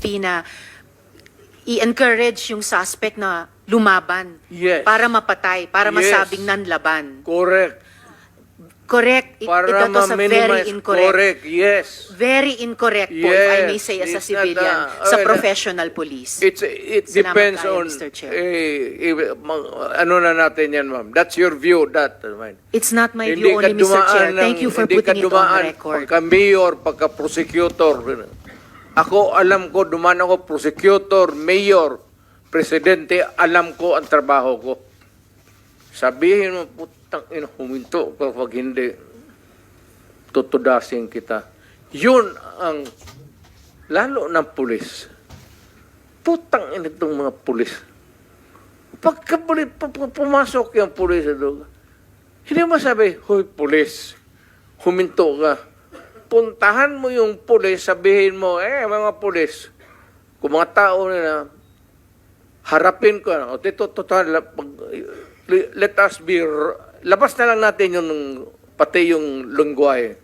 PNP na i-encourage yung suspect na lumaban Yes. para mapatay, para Yes. masabing nanlaban. Correct. Correct. Para Ito sa very ma-minimize. incorrect. Correct, yes. Very incorrect po, if I may Yes. say as a It's not, civilian, sa professional police. It Salamat depends tayo, on, Mr. Chair. ano na natin yan, ma'am. That's your view, that. It's not my view only, Mr. Chair. Thank you for putting it on record. Pagka-mayor, pagka-prosecutor. Ako, alam ko, dumaan ako, prosecutor, mayor, presidente, alam ko ang trabaho ko. Sabihin mo, putang ina, huminto ka pag hindi, tutudasin kita. Yun ang, lalo ng pulis. Putang ina itong mga pulis. Pagka pumasok yung pulis, hindi mo sabi, hoy pulis, huminto ka. Puntahan mo yung pulis, sabihin mo, mga pulis, kung mga tao na harapin ko, o dito, total, let us be, labas na lang natin yung, pati yung lungguay.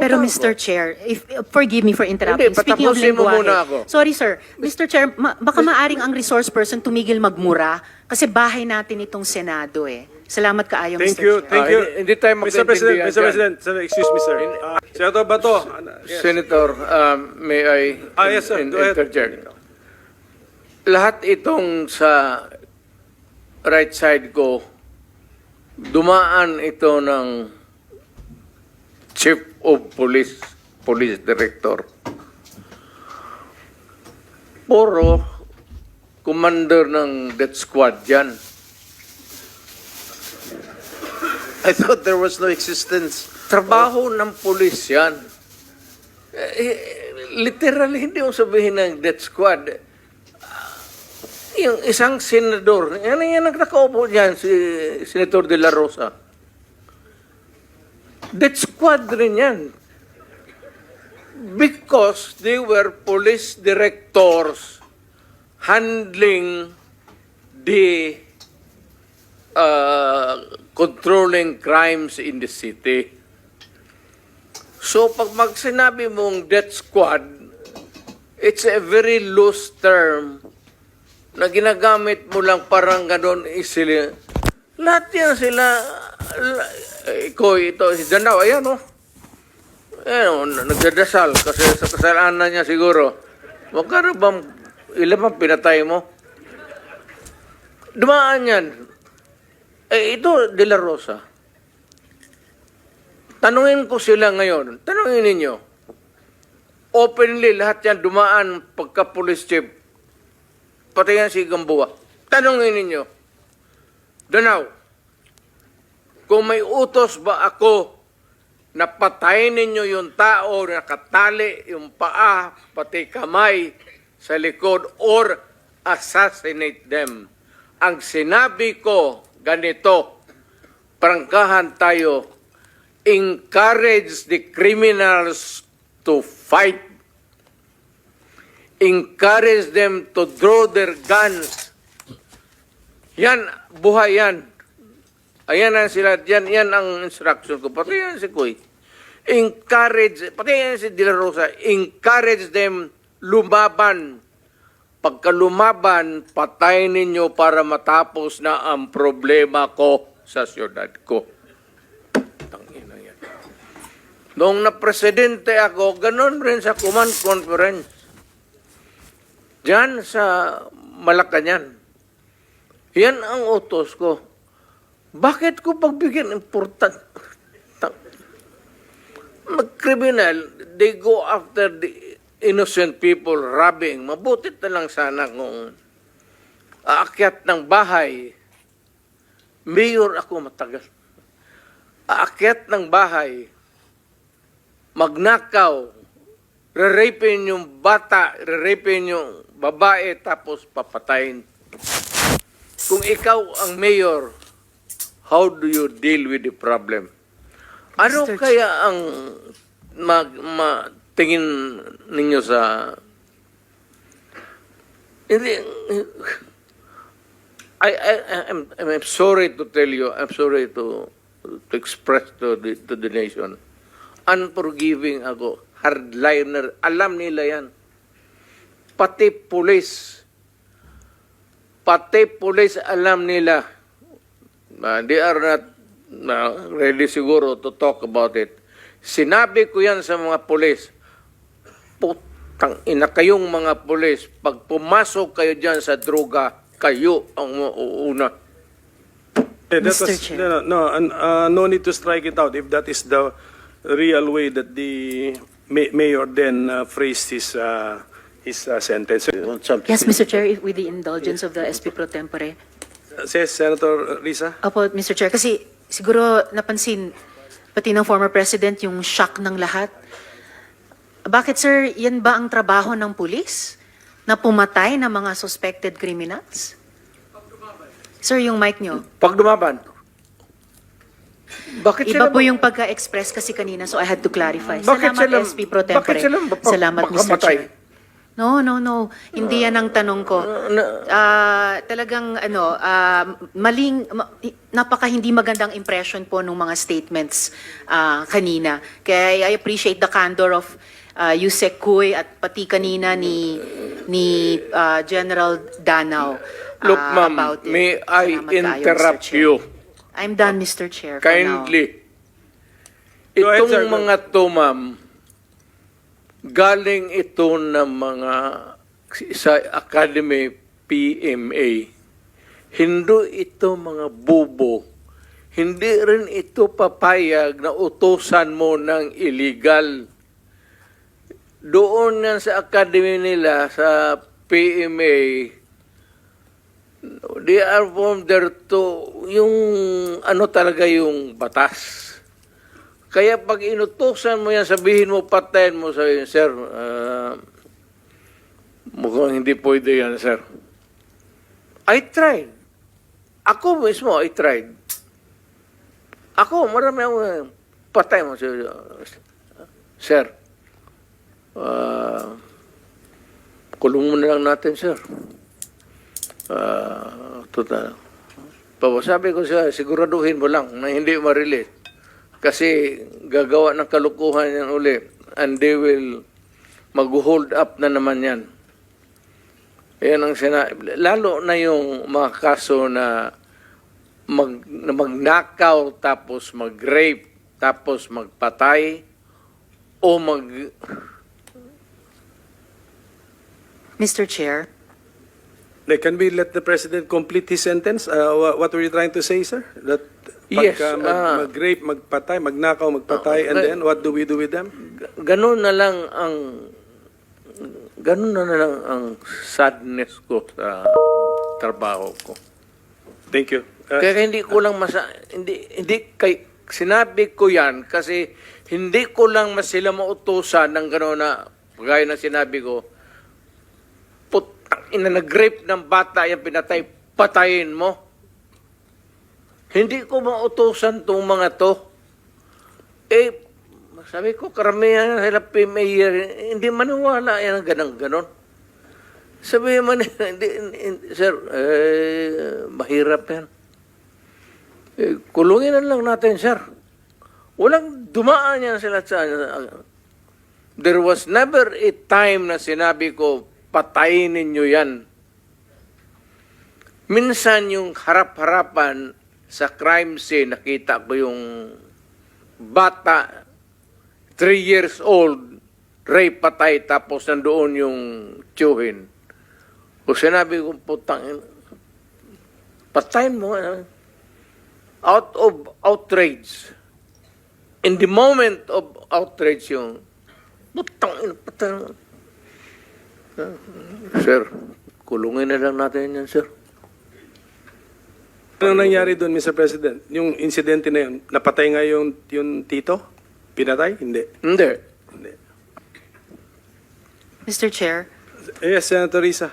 Pero Mr. Chair, forgive me for interrupting. Hindi, Speaking of patapusin mo muna ako. lingwahe, sorry sir, Mr. Chair, baka maaring ang resource person tumigil magmura kasi bahay natin itong Senado eh. Salamat kaayo, Thank Mr. you, Chair. thank you. Hindi tayo Mr. President, magkaintindihan Mr. dyan. President, sir, excuse me, sir. Senator Bato. Yes. Senator, may I Yes, sir. Go ahead. interject? Lahat itong sa right side ko, dumaan ito ng Chief of Police, Police Director. Puro commander ng death squad yan. I thought there was no existence. Trabaho ng pulis yan. Literally, hindi mo sabihin ng death squad. Yung isang senador, yan ang nakaupo dyan, si Senator De La Rosa. Death squad rin yan. Because they were police directors handling the controlling crimes in the city. So, pag sinabi mong death squad, it's a very loose term na ginagamit mo lang parang gano'n isili. Lahat yan sila, ito, si Danaw, ayan o. Nagdadasal kasi sa kasalanan niya siguro. Magkano bang, ilan bang pinatay mo? Dumaan yan. Ito, De La Rosa. Tanungin ko sila ngayon. Tanungin ninyo. Openly, lahat yan dumaan pagka-police chief. Pati yan si Gamboa. Tanungin ninyo. Danaw, kung may utos ba ako na patayin ninyo yung tao na nakatali yung paa, pati kamay sa likod, or assassinate them. Ang sinabi ko, ganito, prangkahan tayo, encourage the criminals to fight. Encourage them to draw their guns. Yan, buhay yan. Ayan ang sila, yan ang instruction ko. Pati yan si Kuy. Encourage, pati yan si De La Rosa, encourage them lumaban. Pagka lumaban, patayin ninyo para matapos na ang problema ko sa siyudad ko. Tangina yan. Noong na-presidente ako, ganun rin sa command conference. Diyan sa Malacanang. Yan ang utos ko. Bakit ko pagbigyan important? Mag-criminal, they go after the innocent people robbing. Mabutit na lang sana kung aakyat ng bahay. Mayor ako matagal. Aakyat ng bahay, magnakaw, re-rapin yung bata, re-rapin yung babae, tapos papatayin. Kung ikaw ang mayor, how do you deal with the problem? Ano Mr. kaya ang tingin ninyo sa... Hindi... I'm sorry to tell you, I'm sorry to express to the nation. Unforgiving ako. Hardliner. Alam nila yan. pati pulis alam nila. They are not ready siguro to talk about it. Sinabi ko yan sa mga pulis. Putang ina kayong mga pulis, pag pumasok kayo dyan sa droga, kayo ang mauuna. Mr. Chair. No need to strike it out if that is the real way that the mayor then phrased his sentence. Yes, Mr. Chair, with the indulgence of the SP Pro Tempore. Says Senator Risa. Opo, Mr. Chair, kasi siguro napansin, pati ng former president, yung shock ng lahat. Bakit, sir, yan ba ang trabaho ng pulis? Na pumatay ng mga suspected criminals? Sir, yung mic nyo. Pag dumaban, bakit Iba sila po yung pagka-express kasi kanina, so I had to clarify. Bakit Salamat, sila- SP Pro Tempore. bakit sila Salamat, Mr. makamatay? Chair. No. Hindi yan ang tanong ko. Talagang napaka hindi magandang impression po ng mga statements kanina. Kaya I appreciate the candor of Yusek Kuy at pati kanina ni General Danao. Look, ma'am, about it. may I Salamat kayo, interrupt Mr. Chair. you I'm done, Mr. Chair. for now. kindly? Go ahead, Itong sir. mga to, ma'am, galing ito ng mga sa Academy PMA. Hindi ito mga bubo. Hindi rin ito papayag na utusan mo ng illegal. Doon yan sa academy nila, sa PMA, they are from there to, yung ano talaga yung batas. Kaya pag inutusan mo yan, sabihin mo, patayin mo, sabihin, sir, mukhang hindi pwede yan, sir. I tried. Ako mismo, I tried. Ako, marami ako, patay mo, sir. Kulong mo na lang natin, sir. Total. Sabi ko siya, siguraduhin mo lang na hindi ma-release. Kasi gagawa ng kalukuhan yan uli. And they will mag-hold up na naman yan. Yan ang lalo na yung mga kaso na magnakaw, tapos mag-rape, tapos magpatay, o Mr. Chair. Like, can we let the president complete his sentence? What were you trying to say, sir? That Yes, pagka mag-rape, magpatay, magnakaw, magpatay, and then what do we do with them? ganun na lang ang sadness ko sa trabaho ko. Thank you. Kaya hindi ko lang sinabi ko yan kasi hindi ko lang sila mautusan ng gano'n na gaya na sinabi ko, putang ina, nag-rape ng bata yung pinatay, patayin mo. Hindi ko mautusan itong mga to. Sabi ko, karamihan sila PMA, hindi maniwala yan ang ganon. Sabi man, sir, mahirap yan. Kulungin na lang natin, sir. Walang dumaan yan sila sa... There was never a time na sinabi ko, patayin ninyo yan. Minsan yung harap-harapan sa crime scene, nakita ko yung bata, 3 years old, rape, patay, tapos nandoon yung tiyuhin. O sinabi ko, putang, patayin mo, out of outrage. In the moment of outrage yung, putang, patayin. Sir, kulungin na lang natin yan, sir. Ano nangyari doon, Mr. President? Yung insidente na yun, napatay nga yung tito? Pinatay? Hindi. Hindi. Hindi. Mr. Chair. Yes, Senator Risa.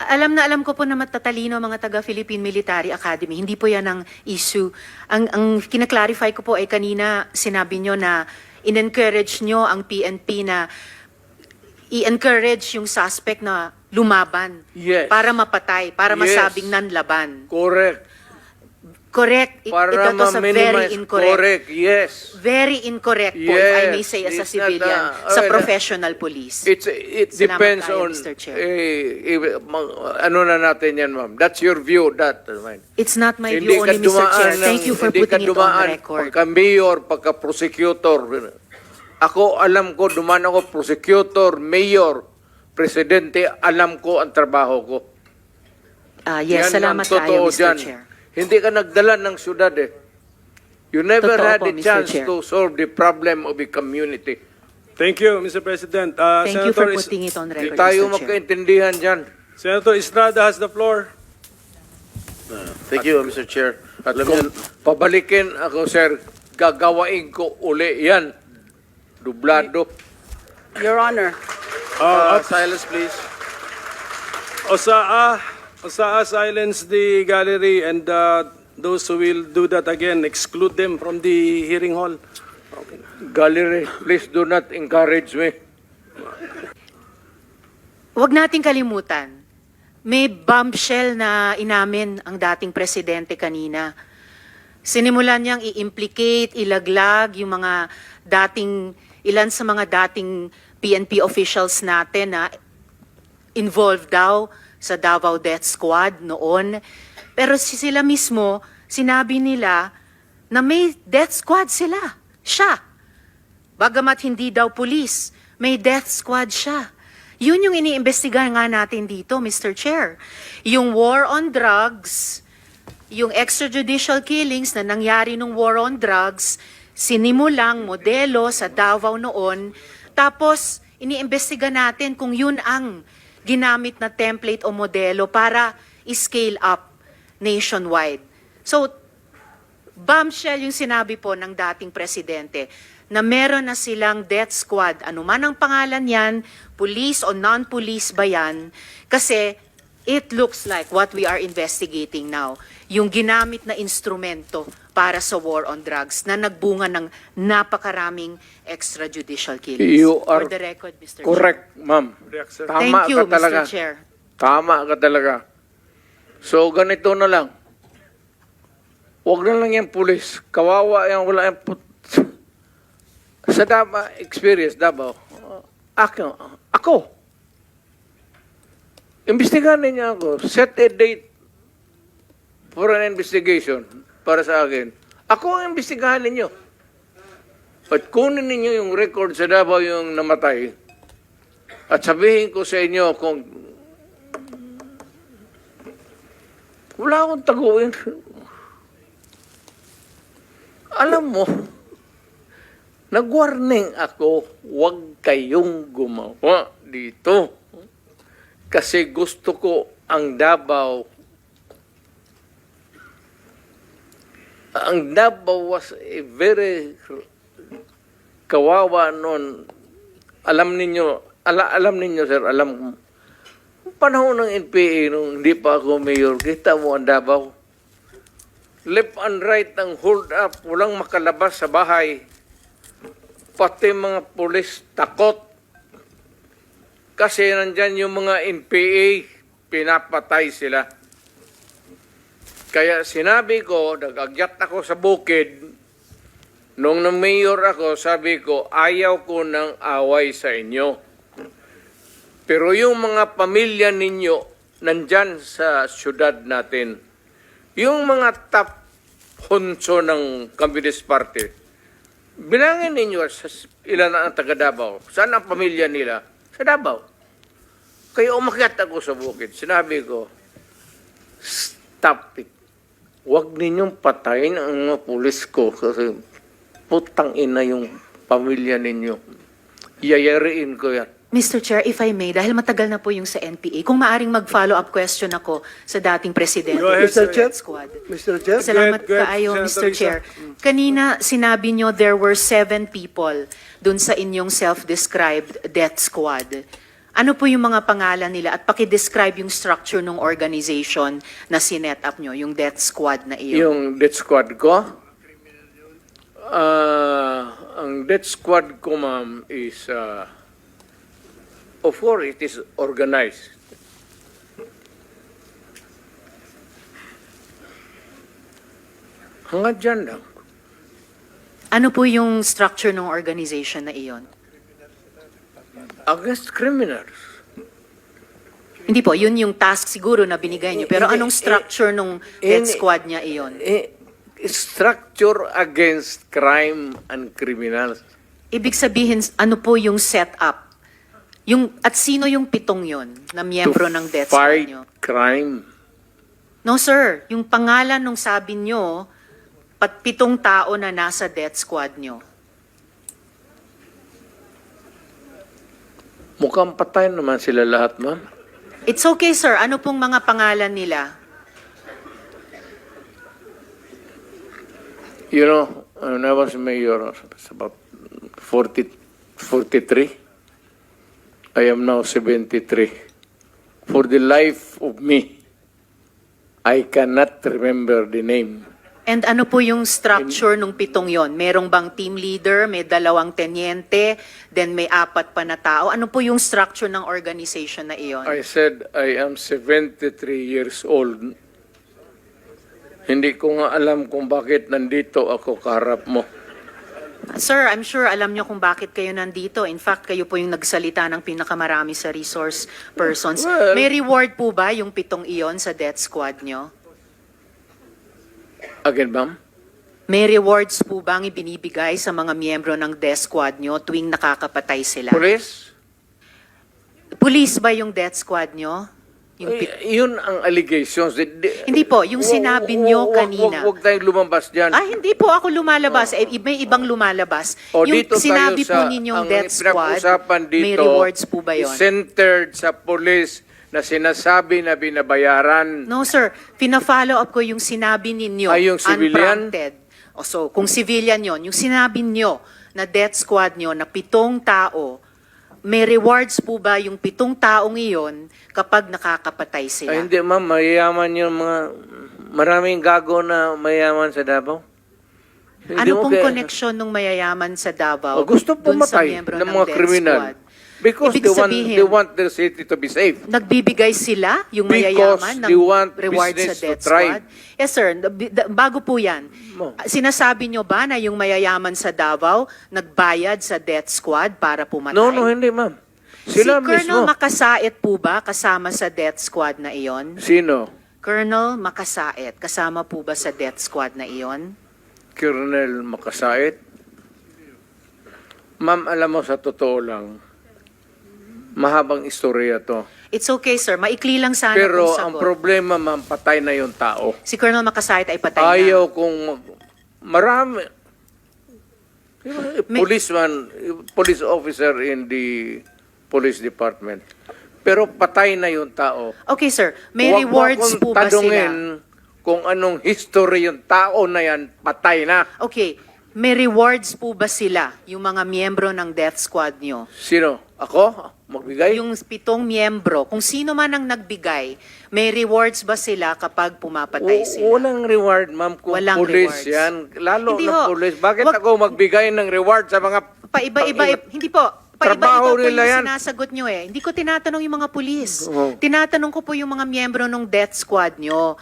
Alam ko po na matatalino mga taga-Philippine Military Academy. Hindi po yan ang issue. Ang kinaklarify ko po ay kanina sinabi nyo na in-encourage nyo ang PNP na i-encourage yung suspect na lumaban. Yes. Para mapatay, para Yes. masabing nanlaban. Correct. Correct. Para Ito to sa very ma-minimize. incorrect. Correct, yes. Very incorrect po, if I may Yes, say, as a it's not civilian, a- sa okay, professional police. It Salamat depends tayo, on, Mr. Chair. ano na natin yan, ma'am. That's your view, that. It's not my view only, Mr. Chair. Thank you for putting it on the record. Pagka-mayor, pagka-prosecutor. Ako, alam ko, dumaan ako, prosecutor, mayor, presidente, alam ko ang trabaho ko. Yes, Yan salamat ang tayo, totoo Mr. dyan. Chair. Hindi ka nagdala ng syudad eh. You never Totoo had po, a Mr. chance Chair. to solve the problem of a community. Thank you, Mr. President. Thank you for Senator, putting it on Hindi record, tayo Mr. Chair. magkaintindihan dyan. Senator Estrada has the floor. Thank you, Mr. Chair. At Alam kung niyo, pabalikin ako, sir, gagawain ko uli yan. Dublado. Your Honor, silence, please. Osaa, silence the gallery, and those who will do that again, exclude them from the hearing hall. Gallery, please do not encourage me. Huwag nating kalimutan, may bombshell na inamin ang dating presidente kanina. Sinimulan niyang i-implicate, ilaglag yung mga ilan sa mga dating PNP officials natin na involved daw sa Davao Death Squad noon. Pero sila mismo, sinabi nila na may death squad sila. Siya. Bagamat hindi daw pulis, may death squad siya. Yun yung iniimbestigahan nga natin dito, Mr. Chair. Yung war on drugs, yung extrajudicial killings na nangyari nung war on drugs, sinimulang modelo sa Davao noon, tapos iniimbestiga natin kung yun ang ginamit na template o modelo para i-scale up nationwide. So, bombshell yung sinabi po ng dating presidente na meron na silang death squad, anuman ang pangalan yan, police o non-police ba yan, kasi it looks like what we are investigating now, yung ginamit na instrumento para sa war on drugs na nagbunga ng napakaraming extrajudicial killings. You are For the record, Mr. correct, ma'am. React, sir. Tama Thank you, ka talaga. Mr. Chair. Tama ka talaga. So, ganito na lang. Huwag na lang yung pulis. Kawawa yan, wala yung sa Davao experience, Davao, ako. Imbestigahan niya ako. Set a date for an investigation para sa akin. Ako ang imbestigahan ninyo. At kunin ninyo yung record sa Davao yung namatay. At sabihin ko sa inyo kung wala akong taguin. Alam mo, nag-warning ako, huwag kayong gumawa dito. Kasi gusto ko ang Davao. Ang Davao was a very kawawa noon. Alam ninyo, sir, alam ko. Panahon ng NPA, nung hindi pa ako mayor, kita mo ang Davao. Left and right ang hold up, walang makalabas sa bahay. Pati mga pulis takot. Kasi nandyan yung mga NPA, pinapatay sila. Kaya sinabi ko, nag-agyat ako sa bukid, nung na-mayor ako, sabi ko, ayaw ko ng away sa inyo. Pero yung mga pamilya ninyo, nandyan sa syudad natin, yung mga top hunso ng Communist Party, bilangin ninyo sa ilan ang taga Davao. Saan ang pamilya nila? Sa Davao. Kaya umakyat ako sa bukid. Sinabi ko, stop it. Huwag ninyong patayin ang mga pulis ko kasi putang ina yung pamilya ninyo. Yayariin ko yan. Mr. Chair, if I may, dahil matagal na po yung sa NPA, kung maaring mag-follow-up question ako sa dating presidente. Go ahead, Mr. sir. Squad. Mr. Chair. Salamat Go ahead, kaayo, Senator Mr. Risa. Chair. Kanina, sinabi nyo there were 7 people dun sa inyong self-described death squad. Ano po yung mga pangalan nila at paki-describe yung structure ng organization na sinet up nyo, yung death squad na iyon? Yung death squad ko, ang death squad ko, ma'am, is, of course, it is organized. Hanggang dyan lang. Ano po yung structure ng organization na iyon? Against criminals. Hindi po, yun yung task siguro na binigay niyo. Pero anong structure nung death squad niya iyon? Structure against crime and criminals. Ibig sabihin, ano po yung setup? At sino yung 7 yon na miyembro ng death squad Fight niyo? crime. No sir, yung pangalan nung sabi niyo, 7 tao na nasa death squad niyo. Mukhang patay naman sila lahat, ma'am. It's okay sir, ano pong mga pangalan nila? You know, when I was mayor, it's about 43. I am now 73. For the life of me, I cannot remember the name. And ano po yung structure nung 7 yon? Merong bang team leader, may 2 tenyente, then may 4 pa na tao? Ano po yung structure ng organization na iyon? I said I am 73 years old. Hindi ko nga alam kung bakit nandito ako kaharap mo. Sir, I'm sure alam niyo kung bakit kayo nandito. In fact, kayo po yung nagsalita ng pinakamarami sa resource persons. Well- May reward po ba yung 7 iyon sa death squad niyo? Again, ma'am? May rewards po bang ibinibigay sa mga miyembro ng death squad niyo tuwing nakakapatay sila? Police? Police ba yung death squad niyo? Yung Yun ang allegations. Hindi po, yung sinabi niyo kanina. Huwag tayong lumabas dyan. Hindi po ako lumalabas. May ibang lumalabas. O, Yung dito sinabi tayo po ninyong ang death squad, pinag-usapan dito, may rewards po ba is yun? centered sa police na sinasabi na binabayaran. No sir, pina-follow up ko yung sinabi ninyo. Ay, yung civilian? Unprompted. So, kung civilian yon, yung sinabi nyo na death squad nyo na 7 tao, may rewards po ba yung 7 taong iyon kapag nakakapatay sila? Ay, hindi ma'am, mayayaman yung mga, maraming gago na mayayaman sa Davao. Hindi Ano mo pong kaya- connection ng mayayaman sa Davao O, gusto dun sa pumatay miyembro ng ng mga death kriminal. squad? Because Ibig they want their city to be safe. Nagbibigay sila, yung Because mayayaman, they ng want reward sa business to death thrive. squad? Yes sir, bago po yan, Mo. sinasabi nyo ba na yung mayayaman sa Davao nagbayad sa death squad para pumatay? No, hindi ma'am. Sila Si Colonel mismo. Makasait po ba kasama sa death squad na iyon? Sino? Colonel Makasait, kasama po ba sa death squad na iyon? Colonel Makasait? Ma'am, alam mo sa totoo lang, mahabang istorya to. It's okay sir, maikli lang sana Pero kung ang sagot. problema, ma'am, patay na yung tao. Si Colonel Makasait ay patay na. Ayaw kung marami. May- Police officer in the police department. Pero patay na yung tao. Okay sir, may Huwag mo rewards akong po ba sila? tanungin kung anong history yung tao na yan, patay na. Okay, may rewards po ba sila, yung mga miyembro ng death squad nyo? Sino? Ako? Magbigay? Yung 7 miyembro, kung sino man ang nagbigay, may rewards ba sila kapag pumapatay sila? Walang reward, ma'am, kung Walang police rewards. yan. Lalo Hindi na ho. police. Bakit Wag- ako magbigay ng reward sa mga... Paiba-iba, hindi po. Trabaho Paiba-iba po nila yung yan. sinasagot nyo eh. Hindi ko tinatanong yung mga pulis. Oo. Tinatanong ko po yung mga miyembro ng death squad nyo.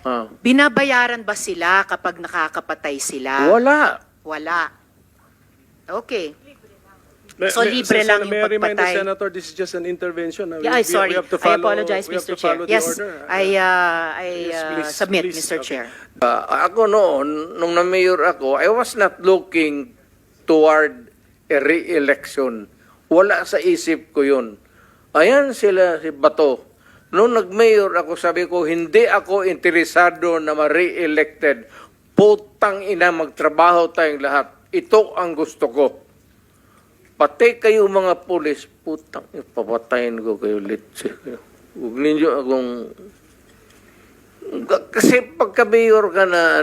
Ah. Binabayaran ba sila kapag nakakapatay sila? Wala. Wala. Okay. So, libre lang yung May I remind the pagpatay. Senator, this is just an intervention. Yeah, sorry. We have to I follow, apologize, we have Mr. to Chair. follow the Yes, order. I Yes, please, submit, please. Mr. Okay. Chair. Ako noon, nung na-mayor ako, I was not looking toward a re-election. Wala sa isip ko yun. Ayan sila, si Bato. Nung nag-mayor ako, sabi ko, hindi ako interesado na ma-re-elected. Putang ina, magtrabaho tayong lahat. Ito ang gusto ko. Pati kayo mga pulis, putang, papatayin ko kayo litsi. Huwag ninyo akong... Kasi pagka-mayor ka na,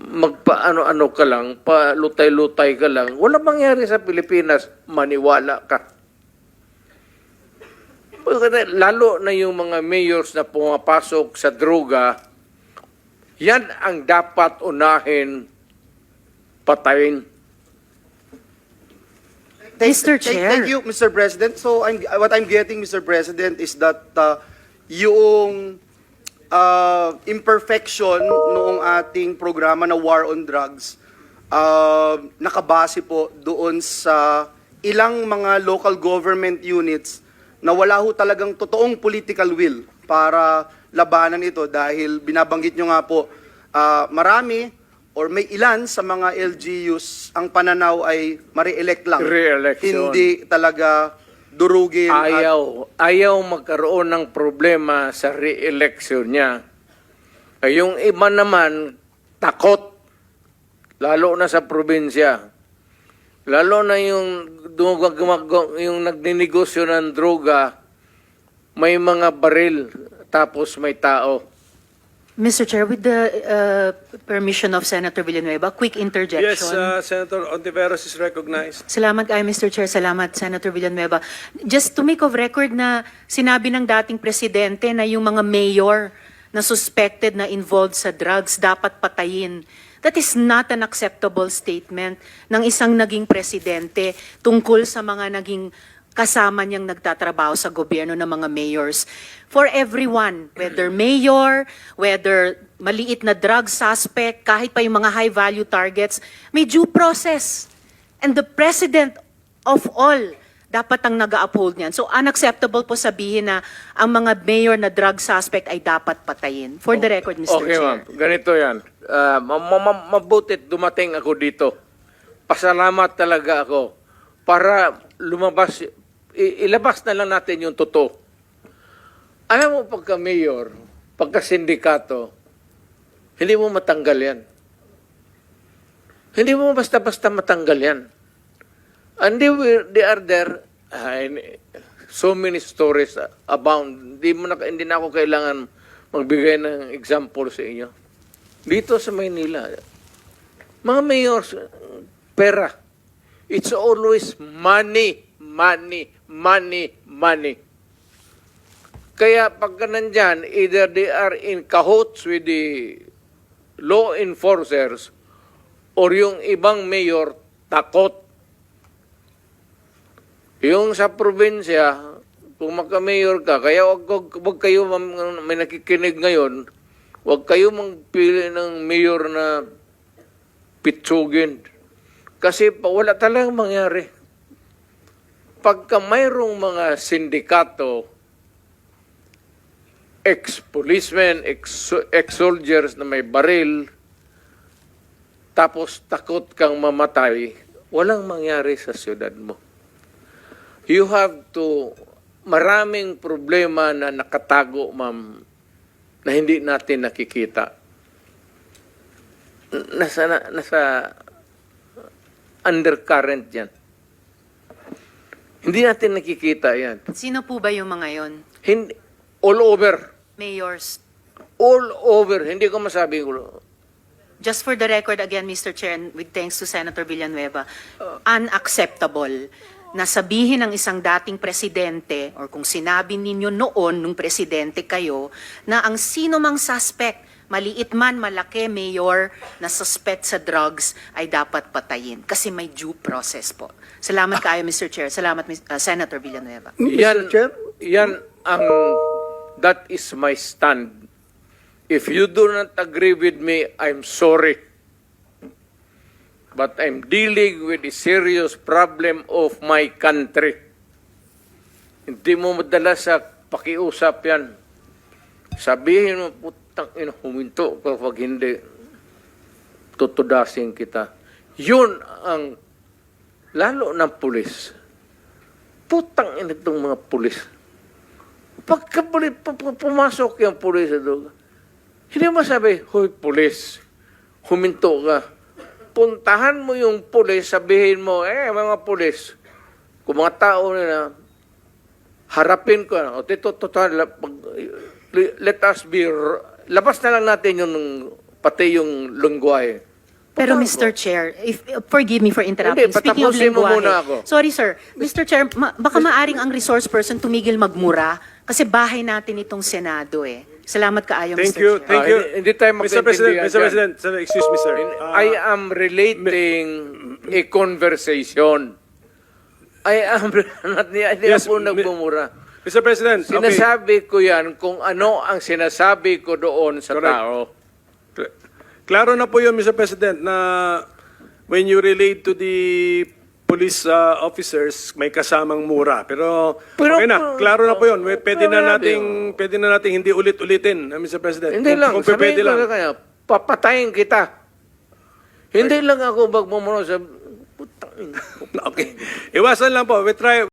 magpa-ano-ano ka lang, pa-lutay-lutay ka lang, wala mangyari sa Pilipinas, maniwala ka. Lalo na yung mga mayors na pumapasok sa droga, yan ang dapat unahin patayin. Mr. Chair. Thank you, Mr. President. So what I'm getting, Mr. President, is that yung imperfection noong ating programa na War on Drugs, nakabase po doon sa ilang mga local government units na wala ho talagang totoong political will para labanan ito dahil binabanggit nyo nga po, marami or may ilan sa mga LGUs ang pananaw ay ma-re-elect lang. Re-election. Hindi talaga durugin. Ayaw magkaroon ng problema sa re-election niya. Ay, yung iba naman, takot. Lalo na sa probinsya. Lalo na yung nagninegosyo ng droga, may mga baril, tapos may tao. Mr. Chair, with the permission of Senator Villanueva, quick interjection. Yes, Senator Ontiveros is recognized. Salamat kayo, Mr. Chair. Salamat, Senator Villanueva. Just to make of record na sinabi ng dating presidente na yung mga mayor na suspected na involved sa drugs dapat patayin. That is not an acceptable statement ng isang naging presidente tungkol sa mga naging kasama niyang nagtatrabaho sa gobyerno ng mga mayors. For everyone, whether mayor, whether maliit na drug suspect, kahit pa yung mga high-value targets, may due process. And the president of all, dapat ang nag-uphold niyan. So unacceptable po sabihin na ang mga mayor na drug suspect ay dapat patayin. For the record, Mr. Okay, Chair. ma'am. Ganito yan. Mabutit dumating ako dito. Pasalamat talaga ako para lumabas, ilabas na lang natin yung totoo. Alam mo, pagka mayor, pagka sindikato, hindi mo matanggal yan. Hindi mo basta-basta matanggal yan. And they are there, so many stories abound. Hindi na ako kailangan magbigay ng example sa inyo. Dito sa Maynila, mga mayors, pera. It's always money, money, money, money. Kaya pagka nandyan, either they are in cahoots with the law enforcers or yung ibang mayor takot. Yung sa probinsya, kung magka-mayor ka, kaya wag kayo, may nakikinig ngayon, wag kayo magpili ng mayor na pitsugin. Kasi wala talagang mangyari. Pagka mayroong mga sindikato, ex-policemen, ex-soldiers na may baril, tapos takot kang mamatay, walang mangyari sa siyudad mo. You have to, maraming problema na nakatago, ma'am, na hindi natin nakikita. Nasa undercurrent yan. Hindi natin nakikita yan. Sino po ba yung mga yon? Hindi, all over. Mayors. All over. Hindi ko masabi. Just for the record again, Mr. Chair, and with thanks to Senator Villanueva, unacceptable na sabihin ng isang dating presidente or kung sinabi ninyo noon nung presidente kayo na ang sino mang suspect, maliit man, malaki, mayor, na suspect sa drugs ay dapat patayin kasi may due process po. Salamat kayo, Mr. Chair. Salamat, Senator Villanueva. Yan ang, that is my stand. If you do not agree with me, I'm sorry. But I'm dealing with a serious problem of my country. Hindi mo madala sa pakiusap yan. Sabihin mo, putang ina, huminto kapag hindi, tutudasin kita. Yun ang, lalo ng pulis. Putang ina itong mga pulis. Pagka pumasok yung pulis sa droga, hindi mo sabi, hoy pulis, huminto ka. Puntahan mo yung pulis, sabihin mo, mga pulis, kung mga tao na harapin ko, o let us be, labas na lang natin yung, pati yung lungwahe. Pero Mr. Chair, forgive me for interrupting. Hindi, Speaking of patapusin mo lengguwahe, muna ako. sorry sir, Mr. Chair, baka maaring ang resource person tumigil magmura kasi bahay natin itong Senado eh. Salamat kaayo, Thank Mr. you, Chair. thank you. Hindi tayo Mr. President, magkaintindihan Mr. dyan. President, sir, excuse me, sir. I am relating a conversation. I am, hindi Yes, ako nagmumura. Mr. President, okay. Sinasabi ko yan kung ano ang sinasabi ko doon sa Correct. tao. Klaro na po yun, Mr. President, na when you relate to the police officers, may kasamang mura. Pero okay na, klaro na po yun. Pwede na nating hindi ulit-ulitin, Mr. President. Hindi lang, Kung pwede sabihin ko lang. na kanya, papatayin kita. Hindi lang ako magmumuno sa... Okay. Iwasan lang po. We try